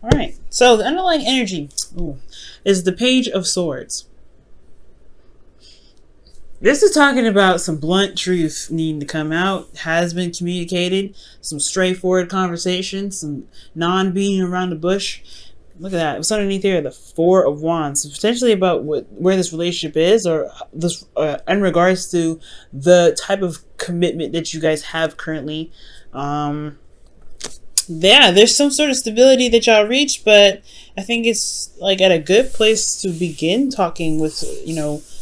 All right. So the underlying energy is the Page of Swords. This is talking about some blunt truth needing to come out, has been communicated, some straightforward conversation, some non-beating around the bush. Look at that. What's underneath here? The Four of Wands. So potentially about where this relationship is, or this in regards to the type of commitment that you guys have currently. Yeah, there's some sort of stability that y'all reach, but I think it's like at a good place to begin talking with,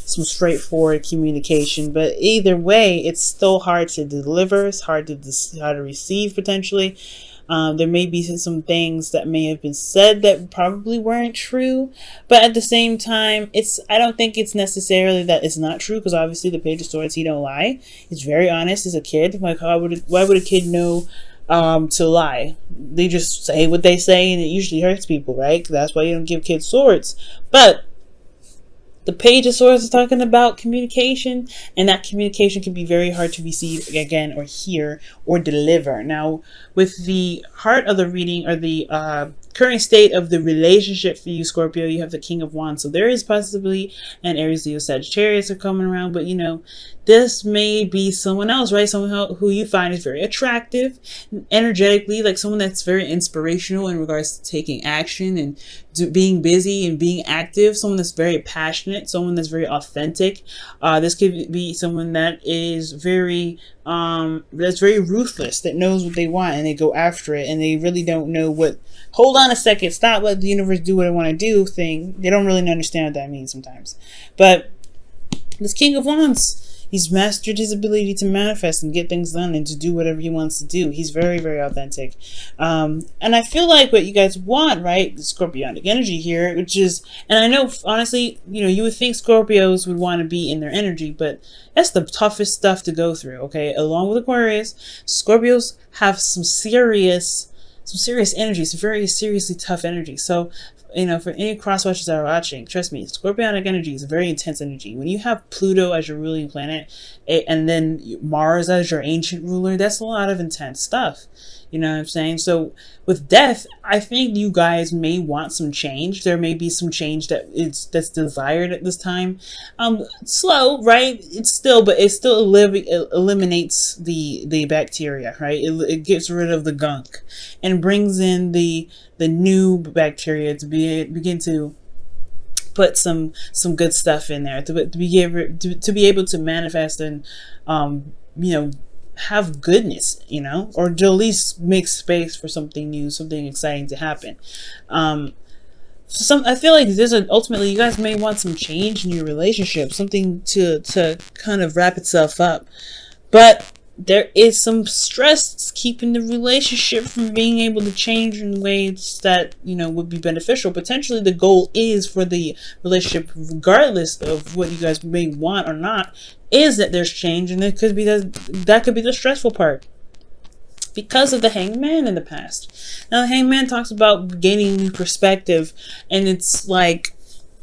some straightforward communication. But either way, it's still hard to deliver. It's hard to receive potentially. There may be some things that may have been said that probably weren't true, but at the same time, I don't think it's necessarily that it's not true, because obviously the Page of Swords, he don't lie. He's very honest. He's a kid. Like, why would a kid know to lie? They just say what they say, and it usually hurts people, right? That's why you don't give kids swords. But the Page of Swords is talking about communication, and that communication can be very hard to receive again, or hear, or deliver. Now, with the heart of the reading, or the current state of the relationship for you, Scorpio, you have the King of Wands. So there is possibly an Aries, Leo, Sagittarius are coming around, but this may be someone else, right? Someone who you find is very attractive, energetically, like someone that's very inspirational in regards to taking action and being busy and being active. Someone that's very passionate, someone that's very authentic. This could be someone that is very ruthless, that knows what they want and they go after it, and they really don't know what, hold on a second, stop, let the universe do what I want to do thing. They don't really understand what that means sometimes. But this King of Wands, he's mastered his ability to manifest and get things done and to do whatever he wants to do. He's very, very authentic. And I feel like what you guys want, right? The Scorpionic energy here, which is, and I know, honestly, you would think Scorpios would want to be in their energy, but that's the toughest stuff to go through, okay? Along with Aquarius, Scorpios have some serious energy, some very seriously tough energy. So, for any cross watchers that are watching, trust me, Scorpionic energy is a very intense energy. When you have Pluto as your ruling planet, and then Mars as your ancient ruler, that's a lot of intense stuff. You know what I'm saying? So with death, I think you guys may want some change. There may be some change that's desired at this time. Slow, right? But it still eliminates the bacteria, right? It gets rid of the gunk and brings in the new bacteria to begin to put some good stuff in there to be able to manifest and have goodness, or to at least make space for something new, something exciting to happen. I feel like ultimately you guys may want some change in your relationship, something to kind of wrap itself up, but there is some stress keeping the relationship from being able to change in ways that would be beneficial. Potentially the goal is for the relationship, regardless of what you guys may want or not, is that there's change, and it could be that could be the stressful part because of the Hangman in the past. Now the Hangman talks about gaining new perspective, and it's like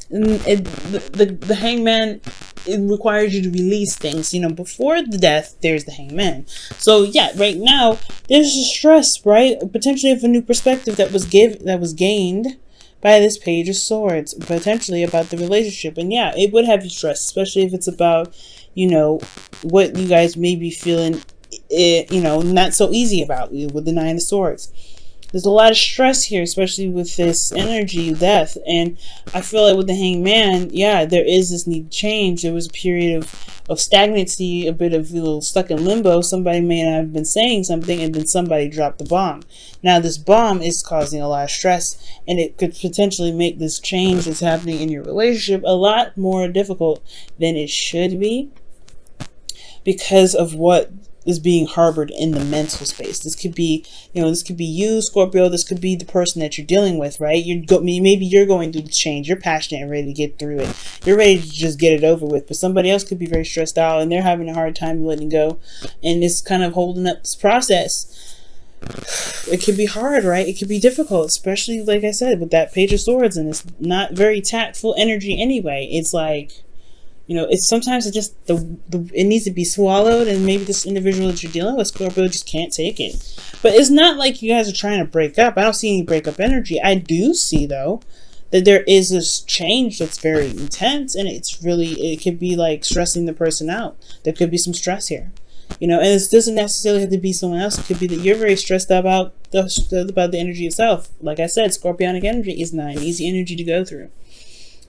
the Hangman, it requires you to release things. Before the death, there's the Hangman. So yeah, right now there's a stress, right? Potentially of a new perspective that was gained by this Page of Swords, potentially about the relationship. And yeah, it would have you stressed, especially if it's about what you guys may be feeling not so easy about with the Nine of Swords. There's a lot of stress here, especially with this energy of death. And I feel like with the Hangman, yeah, there is this need to change. There was a period of stagnancy, a bit of stuck in limbo. Somebody may not have been saying something, and then somebody dropped the bomb. Now this bomb is causing a lot of stress, and it could potentially make this change that's happening in your relationship a lot more difficult than it should be, because of what is being harbored in the mental space. This could be, you, Scorpio. This could be the person that you're dealing with, right? Maybe you're going through the change. You're passionate and ready to get through it. You're ready to just get it over with. But somebody else could be very stressed out, and they're having a hard time letting go, and it's kind of holding up this process. It could be hard, right? It could be difficult, especially, like I said, with that Page of Swords, and it's not very tactful energy anyway. It's like, You know, it's sometimes it just it needs to be swallowed, and maybe this individual that you're dealing with, Scorpio, just can't take it. But it's not like you guys are trying to break up. I don't see any breakup energy. I do see though that there is this change that's very intense, and it could be like stressing the person out. There could be some stress here, you know, and it doesn't necessarily have to be someone else. It could be that you're very stressed about the energy itself. Like I said, Scorpionic energy is not an easy energy to go through.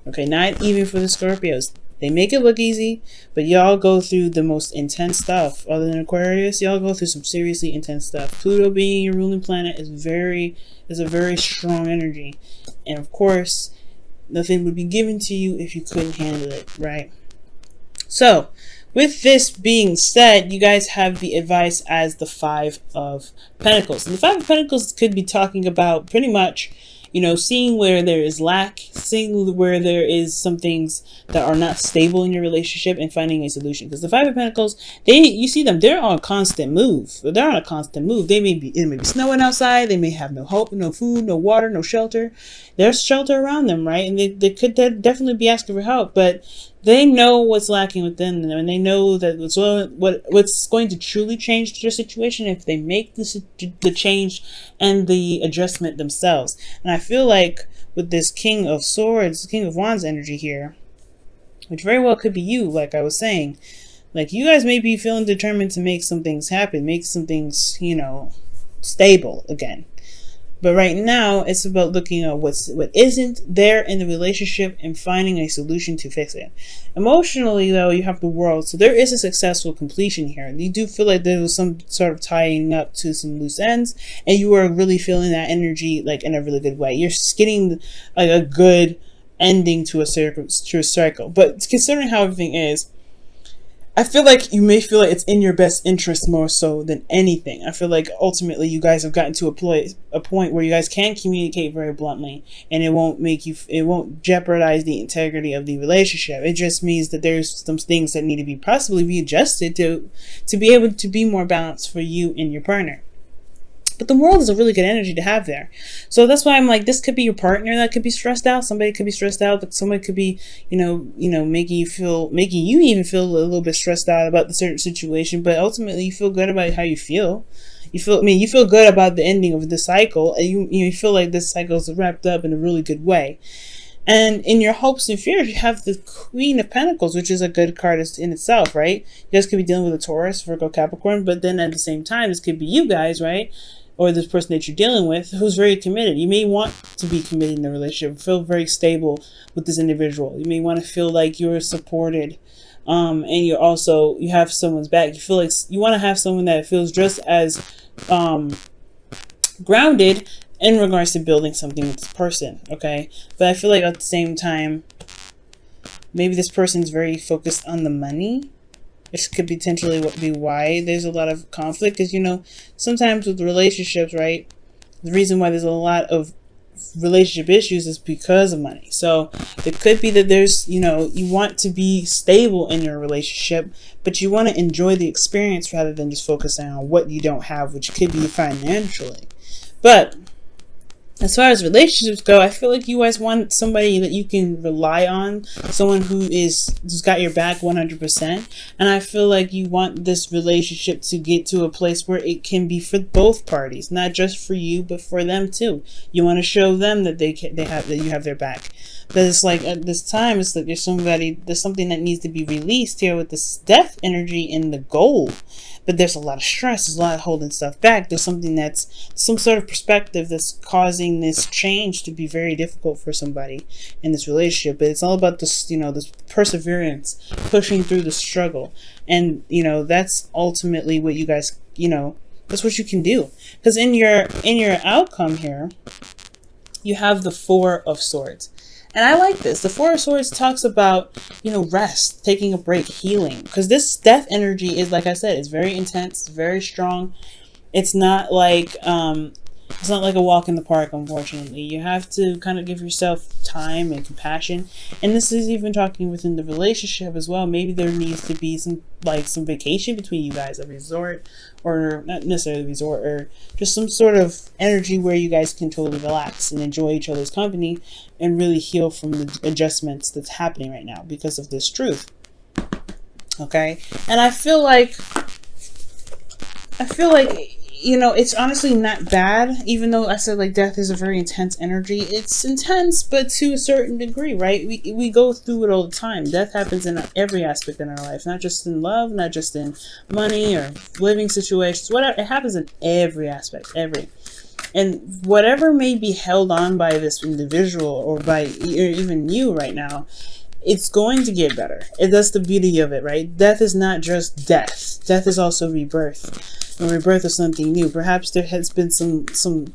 Okay, not even for the Scorpios. They make it look easy, but y'all go through the most intense stuff. Other than Aquarius, y'all go through some seriously intense stuff. Pluto being your ruling planet is a very strong energy. And of course, nothing would be given to you if you couldn't handle it, right? So, with this being said, you guys have the advice as the Five of Pentacles. And the Five of Pentacles could be talking about pretty much, you know, seeing where there is lack, seeing where there is some things that are not stable in your relationship, and finding a solution. Because the Five of Pentacles, you see them, they're on a constant move. They're on a constant move. It may be snowing outside. They may have no hope, no food, no water, no shelter. There's shelter around them, right? And they could definitely be asking for help, but they know what's lacking within them, and they know that what's going to truly change their situation if they make the change and the adjustment themselves. And I feel like with this King of Swords, King of Wands energy here, which very well could be you, like I was saying, like you guys may be feeling determined to make some things happen, make some things, you know, stable again. But right now, it's about looking at what isn't there in the relationship and finding a solution to fix it. Emotionally, though, you have the World. So there is a successful completion here. You do feel like there was some sort of tying up to some loose ends, and you are really feeling that energy like in a really good way. You're getting like a good ending to a cycle. But considering how everything is, I feel like you may feel like it's in your best interest more so than anything. I feel like ultimately you guys have gotten to a point where you guys can communicate very bluntly, and it won't jeopardize the integrity of the relationship. It just means that there's some things that need to be possibly be adjusted to be able to be more balanced for you and your partner. But the World is a really good energy to have there. So that's why I'm like, this could be your partner that could be stressed out. Somebody could be stressed out, but somebody could be, you know, making you even feel a little bit stressed out about the certain situation. But ultimately, you feel good about how you feel. You feel good about the ending of the cycle, and you feel like this cycle is wrapped up in a really good way. And in your hopes and fears, you have the Queen of Pentacles, which is a good card in itself, right? You guys could be dealing with a Taurus, Virgo, Capricorn, but then at the same time, this could be you guys, right? Or this person that you're dealing with who's very committed. You may want to be committed in a relationship, feel very stable with this individual. You may want to feel like you're supported, and you have someone's back. You feel like you want to have someone that feels just as grounded in regards to building something with this person, okay? But I feel like at the same time, maybe this person's very focused on the money. This could potentially be why there's a lot of conflict, because, you know, sometimes with relationships, right, the reason why there's a lot of relationship issues is because of money. So it could be that there's, you know, you want to be stable in your relationship, but you want to enjoy the experience rather than just focusing on what you don't have, which could be financially. But as far as relationships go, I feel like you guys want somebody that you can rely on, someone who's got your back 100%. And I feel like you want this relationship to get to a place where it can be for both parties, not just for you, but for them too. You want to show them that you have their back. But it's like at this time, it's like there's something that needs to be released here with this death energy in the gold. But there's a lot of stress, there's a lot of holding stuff back. There's something that's some sort of perspective that's causing this change to be very difficult for somebody in this relationship. But it's all about this, you know, this perseverance, pushing through the struggle. And, you know, that's ultimately what you guys, you know, that's what you can do. Because in your outcome here, you have the Four of Swords. And I like this. The Four of Swords talks about, you know, rest, taking a break, healing. Because this death energy is, like I said, it's very intense, very strong. It's not like a walk in the park, unfortunately. You have to kind of give yourself time and compassion. And this is even talking within the relationship as well. Maybe there needs to be some vacation between you guys, a resort, or not necessarily a resort, or just some sort of energy where you guys can totally relax and enjoy each other's company and really heal from the adjustments that's happening right now because of this truth. Okay. And you know, it's honestly not bad, even though I said like death is a very intense energy. It's intense, but to a certain degree, right? We go through it all the time. Death happens in every aspect in our life, not just in love, not just in money or living situations, whatever. It happens in every aspect, every. And whatever may be held on by this individual or by even you right now, it's going to get better. That's the beauty of it, right? Death is not just death. Death is also rebirth. And rebirth is something new. Perhaps there has been some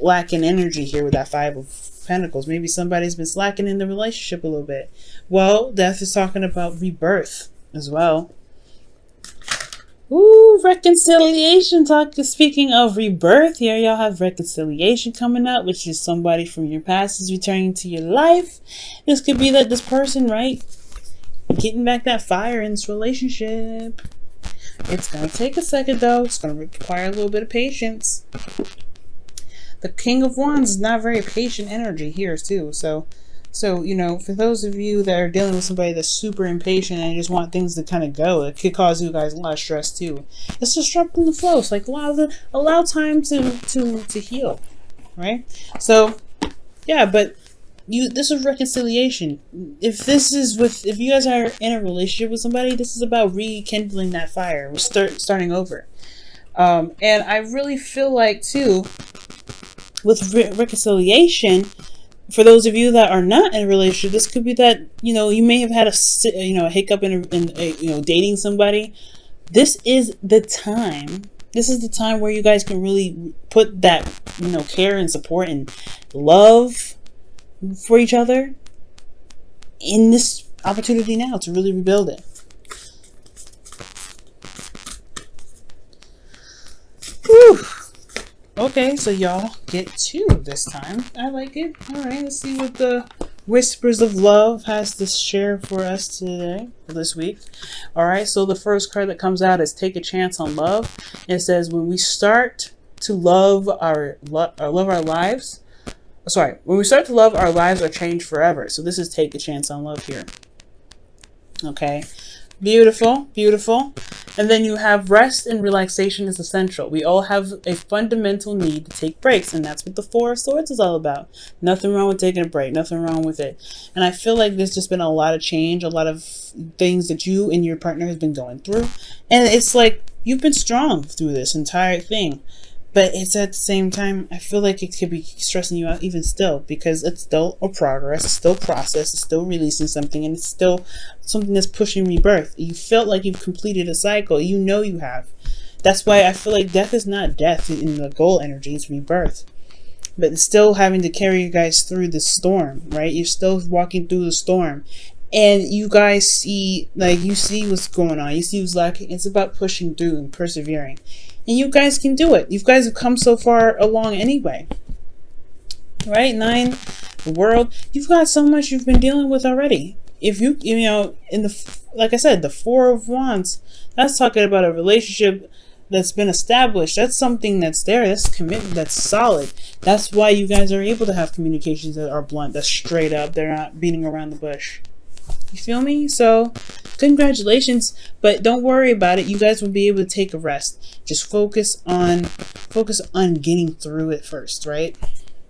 lack in energy here with that Five of Pentacles. Maybe somebody's been slacking in the relationship a little bit. Well, death is talking about rebirth as well. Ooh, reconciliation talk. Speaking of rebirth, here y'all have reconciliation coming up, which is somebody from your past is returning to your life. This could be that this person, right, getting back that fire in this relationship. It's gonna take a second though. It's gonna require a little bit of patience. The King of Wands is not very patient energy here too, so you know, for those of you that are dealing with somebody that's super impatient and just want things to kind of go, it could cause you guys a lot of stress too. It's disrupting the flow. It's like allow time to heal, right? So yeah, but this is reconciliation. If you guys are in a relationship with somebody, this is about rekindling that fire. We're starting over. And I really feel like too, with reconciliation, for those of you that are not in a relationship, this could be that, you know, you may have had a hiccup in dating somebody. This is the time. This is the time where you guys can really put that, care and support and love for each other in this opportunity now to really rebuild it. Whew. Okay, so y'all get two this time. I like it. Alright, let's see what the Whispers of Love has to share for us today, this week. Alright, so the first card that comes out is Take a Chance on Love. It says, when we start to love our lives, when we start to love, our lives are changed forever. So this is Take a Chance on Love here. Okay. Beautiful, beautiful. And then you have rest and relaxation is essential. We all have a fundamental need to take breaks, and that's what the Four of Swords is all about. Nothing wrong with taking a break, nothing wrong with it. And I feel like there's just been a lot of change, a lot of things that you and your partner has been going through. And it's like you've been strong through this entire thing. But it's at the same time, I feel like it could be stressing you out even still, because it's still a progress, it's still process, it's still releasing something, and it's still something that's pushing rebirth. You felt like you've completed a cycle. You know you have. That's why I feel like death is not death in the goal energy, it's rebirth. But it's still having to carry you guys through the storm, right? You're still walking through the storm. And you guys see, you see what's going on. You see what's lacking. It's about pushing through and persevering. And you guys can do it. You guys have come so far along anyway. Right? 9, the World. You've got so much you've been dealing with already. If like I said, the Four of Wands, that's talking about a relationship that's been established. That's something that's there. That's commitment. That's solid. That's why you guys are able to have communications that are blunt. That's straight up. They're not beating around the bush. You feel me? So, congratulations, but don't worry about it. You guys will be able to take a rest. Just focus on getting through it first, right?